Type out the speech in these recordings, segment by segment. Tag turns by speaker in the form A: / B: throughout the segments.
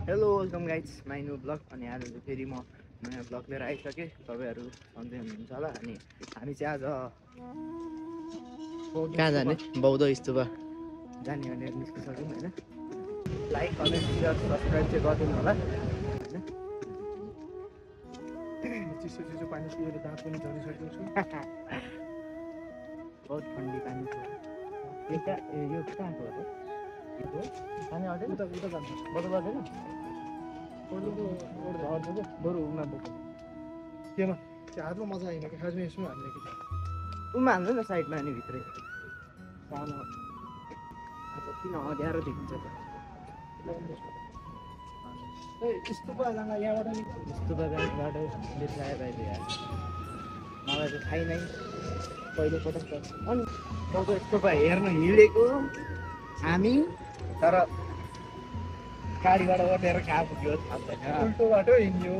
A: Hello welcome guys my new blog. अनि आज चाहिँ फेरि म नयाँ ब्लग लिएर आइसकेँ। तपाईँहरू सन्चै हुनुहुन्छ होला। अनि हामी चाहिँ आज कहाँ जाने बौद्ध स्तूप जाने भनेर निस्किसक्यौँ होइन। लाइक कमेन्ट सेयर सब्सक्राइब चाहिँ गरिदिनु होला होइन।
B: चिसो चिसो पानी पिएर दाँत पनि झरिसकेको छु।
A: बहुत ठन्डी पानी छ। यो कहाँको हो पानी अटेन
B: उता उता जान्छ
A: बदल गर्दैन बरु उमा बोक्छ
B: केमा त्यो हातमा मजा आएन कि खासमा यसमा हाल्ने कि
A: उमा हाल्नु न साइडमा अनि भित्रै सानो अब किन अँध्यारो देखिन्छ त
B: यस्तो पो जाँदा यहाँबाट नि
A: यस्तो बगानबाट बिर्सायो बाहिर यार मलाई त थाहै नै पहिलोपटक त। अनि तपाईँको यस्तो हेर्न हिँडेको हामी तर गाडीबाट ओटेर कहाँ पुग्यो थाहा छैन।
B: उल्टो बाटो हिँड्यो।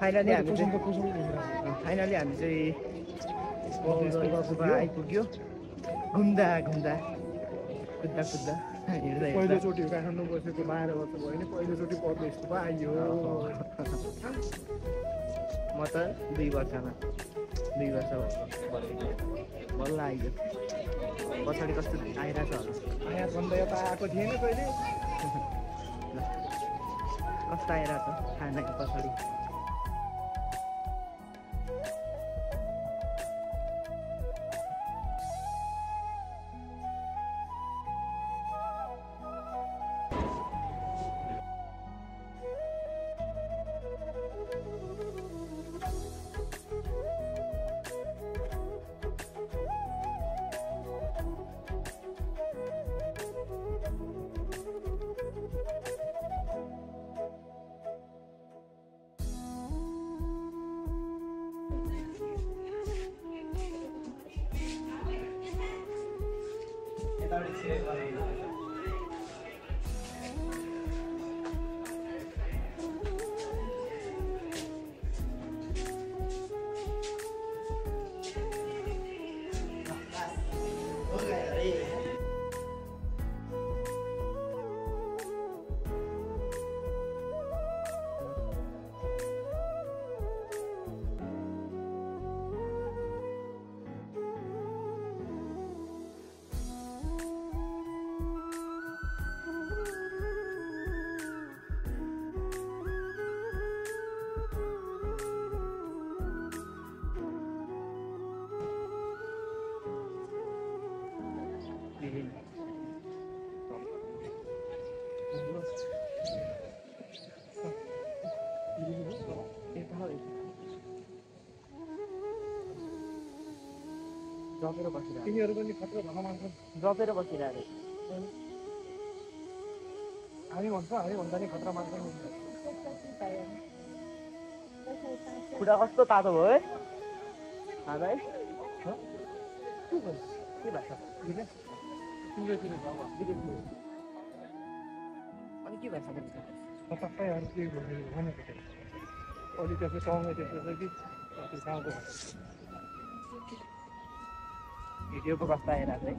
A: फाइनली हामी चाहिँ आइपुग्यो। घुम्दा घुम्दा कुद्दा कुद्दा हिँड्दै
B: पहिलोचोटि काठमाडौँ बसेको 12 वर्ष भयो नि पहिलोचोटि पर्दो यस्तो पो आइयो।
A: म त 2 वर्षमा 2 वर्ष बल्ल आइयो। पछाडि कस्तो आइरहेछ होला
B: आया भन्दा यता आएको थिएन कहिले
A: कस्तो आइरहेछ खानाको पछाडि। जपेर बसिरहेको
B: तिनीहरू पनि खतरा भन मान्छन्।
A: जपेर बसिरहेको
B: हामी भन्छ हामी भन्दा नि खतरा मान्छन्।
A: खुट्टा कस्तो तातो भयो है है के भएको अनि के भएछ
B: तपाईँहरू के भनेको थियो अलि त्यसो सँगै त्यसो छ कि त्यो गाउँको
A: भिडियो पो कस्तो आइरहेको है।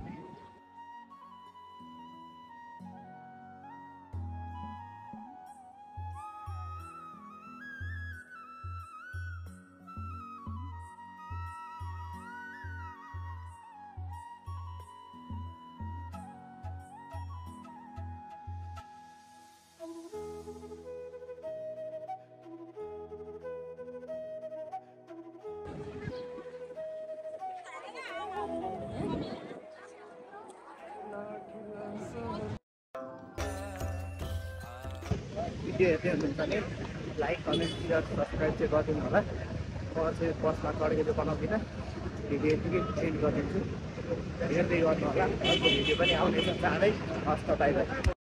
A: भिडियो हेर्दै हुनुहुन्छ भने लाइक कमेन्ट सेयर सब्सक्राइब चाहिँ गरिदिनु होला। म चाहिँ बसमा चढेको चाहिँ बनाउँदिनँ, भिडियो यतिकै सेन्ड गरिदिन्छु। हेर्दै गर्नु होला। अर्को भिडियो पनि आउनेछ चाँडै। हस् त बाइ बाइ।